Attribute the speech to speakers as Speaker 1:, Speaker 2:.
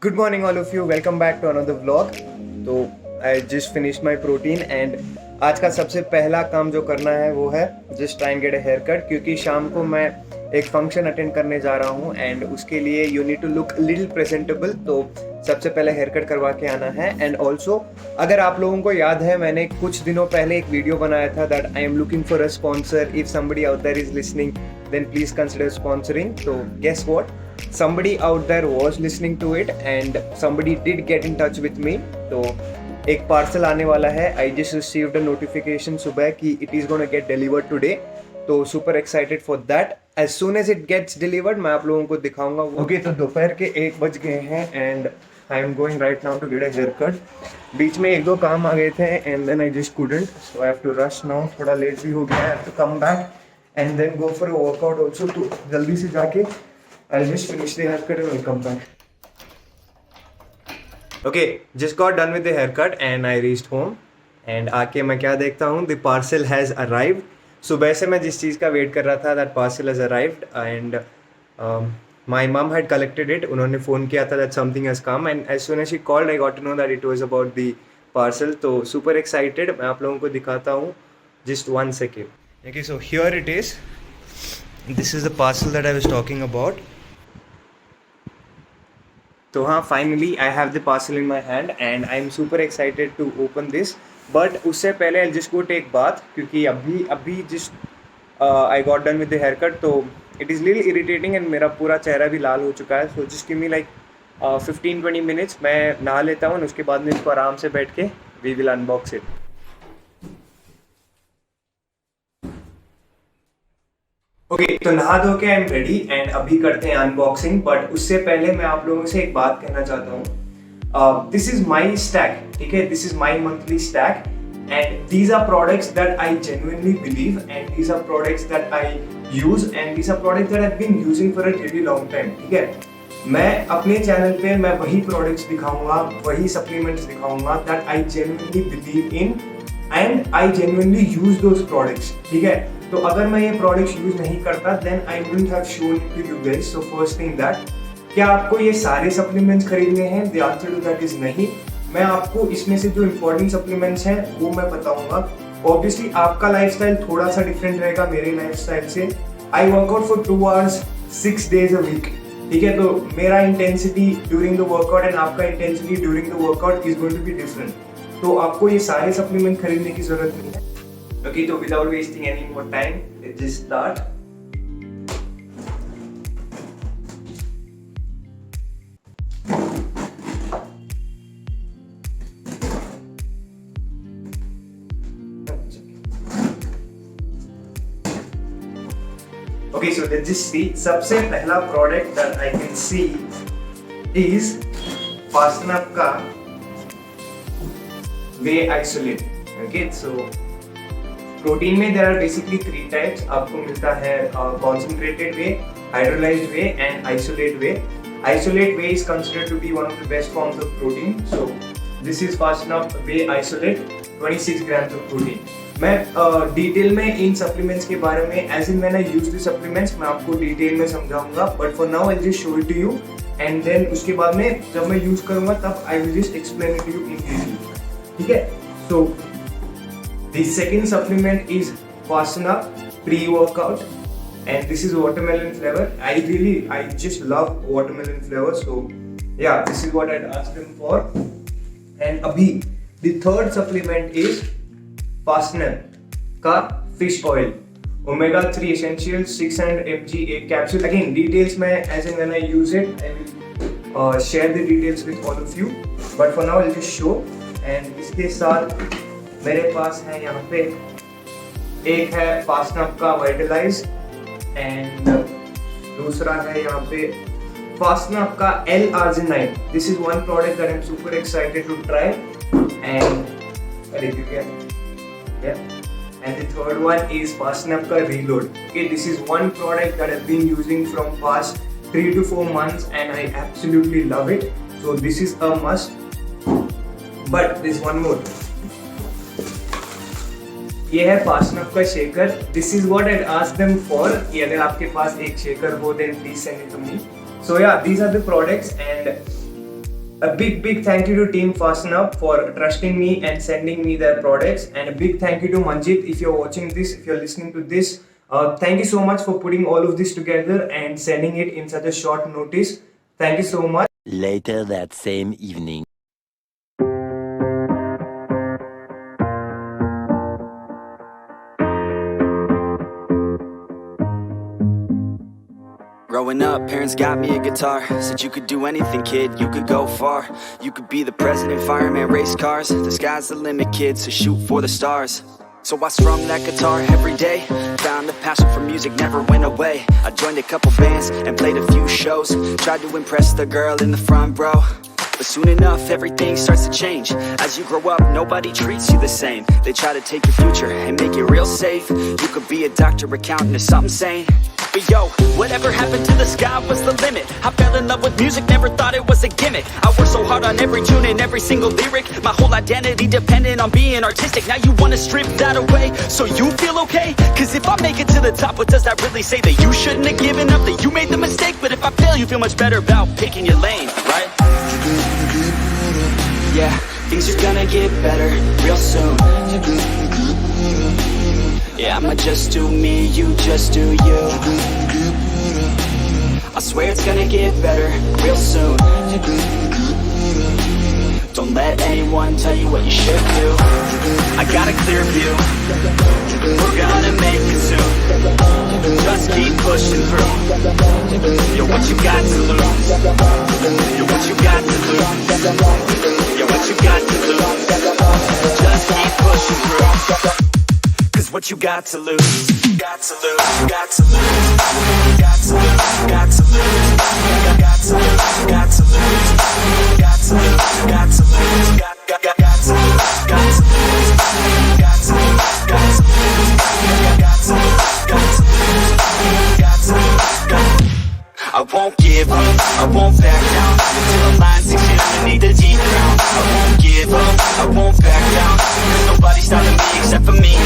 Speaker 1: Good morning, all of you. Welcome back to another vlog. तो I just finished my protein and आज का सबसे पहला काम जो करना है वो है just try and get a haircut क्योंकि शाम को मैं एक फंक्शन अटेंड करने जा रहा हूँ एंड उसके लिए you need to look little presentable. तो सबसे पहले हेयर कट करवा के आना है एंड ऑल्सो अगर आप लोगों को याद है मैंने कुछ दिनों पहले एक वीडियो बनाया था that I am looking for a sponsor if somebody out there is listening then please consider sponsoring. तो guess what, somebody out there was listening to it and somebody did get in touch with me. तो एक parcel आने वाला है. I just received a notification सुबह कि it is gonna get delivered today. तो super excited for that. As soon as it gets delivered मैं आप लोगों को दिखाऊंगा. Okay, तो दोपहर के 1 बज गए हैं and I am going right now to get a haircut. बीच में 1-2 काम आ गए थे and then I just couldn't, so I have to rush now. थोड़ा लेट भी हो गया. I have to come back and then go for a workout also. तो जल्दी से जाके I'll just finish the haircut and we'll come back. Okay, just got done with the haircut and I reached home. And आके मैं क्या देखता हूँ, the parcel has arrived. सुबह से मैं जिस चीज़ का वेट कर रहा था, that parcel has arrived and my mom had collected it. उन्होंने फ़ोन किया था that something has come and as soon as she called, I got to know that it was about the parcel. तो super excited. मैं आप लोगों को दिखाता हूँ. Just 1 second. Okay, so here it is. This is the parcel that I was talking about. तो हाँ, finally I have the parcel in my hand and I am super excited to open this. But उससे पहले I just go take bath क्योंकि अभी just I got done with the hair cut. तो it is little irritating and मेरा पूरा चेहरा भी लाल हो चुका है. So just give me like 15-20 minutes. मैं नहा लेता हूँ, उसके बाद में इसको आराम से बैठ के we will unbox it. Okay, तो नहा धो के आई एम रेडी एंड अभी करते हैं अनबॉक्सिंग. बट उससे पहले मैं आप लोगों से एक बात कहना चाहता हूँ. दिस इज माई स्टैक, ठीक है. This is my monthly stack and these are products that I genuinely believe and these are products that I use and these are products that I have been using for a really long time, ठीक है. मैं अपने channel पे मैं वही products दिखाऊंगा, वही supplements दिखाऊंगा that I genuinely believe in and I genuinely use those products, ठीक है. तो अगर मैं ये प्रोडक्ट्स यूज नहीं करता then I wouldn't have shown it to you guys. So first thing that, क्या आपको ये सारे सप्लीमेंट्स खरीदने हैं? The answer to that is नहीं. मैं आपको इसमें से जो इंपॉर्टेंट सप्लीमेंट्स हैं वो मैं बताऊंगा. ऑब्वियसली आपका लाइफस्टाइल थोड़ा सा डिफरेंट रहेगा मेरे लाइफस्टाइल से. I workout for 2 hours 6 days a week, ठीक है. तो मेरा intensity during the workout and आपका intensity during the workout is going to be different. तो आपको ये सारे सप्लीमेंट खरीदने की जरूरत नहीं है. Okay, so without wasting any more time, let's just start. Okay, so let's just see. सबसे पहला product that I can see is Fastn Up का Whey Isolate. Okay, so protein में देयर आर बेसिकली 3 टाइप्स. आपको मिलता है concentrated whey, hydrolysed whey and isolate whey. Isolate whey is considered to be one of the best forms of protein. So this is Fastn Up whey isolate, 26 grams of protein. मैं detail में इन supplements के बारे में as in when I use the supplements मैं आपको detail में समझाऊंगा. But for now I just show it to you and then उसके बाद में जब मैं यूज करूंगा तब I will just explain it to you in detail, ठीक है. सो the second supplement is Fastn Up pre-workout and this is watermelon flavor. I just love watermelon flavor, so yeah, this is what I'd asked them for. And abhi the third supplement is Fastn ka fish oil, omega 3 essential 600 mg एक capsule. Again details में as and when I use it I will share the details with all of you, but for now I'll just show. and इसके साथ मेरे पास है यहाँ पे एक है Fastn Up का वाइटलाइज एंड दूसरा है यहाँ पे Fastn Up का L-arginine. This is one product that I am super excited to try and अरे and the third one is Fastn Up का Reload. Okay, this is one product that I've been using from past 3 to 4 months and I absolutely love it. So this is a must. But there's one more. ये है Fastn Up का shaker. This is what I'd ask them for कि अगर आपके पास एक shaker हो then please send it to me. So yeah, these are the products and A big thank you to Team Fasten Up for trusting me and sending me their products, and a big thank you to Manjit if you're watching this, if you're listening to this. Thank you so much for putting all of this together and sending it in such a short notice. Thank you so much.
Speaker 2: Later that same evening.
Speaker 3: Growing up, parents got me a guitar. Said you could do anything, kid, you could go far. You could be the president, fireman, race cars. The sky's the limit, kid, so shoot for the stars. So I strummed that guitar every day. Found the passion for music never went away. I joined a couple bands and played a few shows. Tried to impress the girl in the front row. But soon enough, everything starts to change. As you grow up, nobody treats you the same. They try to take your future and make it real safe. You could be a doctor, accountant, or something sane. But yo, whatever happened to the sky was the limit. I fell in love with music, never thought it was a gimmick. I worked so hard on every tune and every single lyric. My whole identity depended on being artistic. Now you wanna strip that away, so you feel okay? Cause if I make it to the top, what does that really say? That you shouldn't have given up, that you made the mistake? But if I fail, you feel much better about picking your lane, right? Yeah, things are gonna get better real soon. Yeah, I'ma just do me, you just do you. I swear it's gonna get better real soon. Don't let anyone tell you what you should do. I got a clear view, we're gonna make it soon. Just keep pushing through. You're what you got to lose. You're what you got to lose. You're what you got to lose. Just keep pushing through. Cause what you got to lose, got to lose, got to lose, got to lose, got to lose, got to lose, got to lose, got to lose, got to lose, got to lose, got to lose, got to lose, got to lose, got to lose, got to lose. I won't give up, I won't back down till the line 6 years beneath the deep ground. I won't give up, I won't back down. There's nobody stopping me except for me.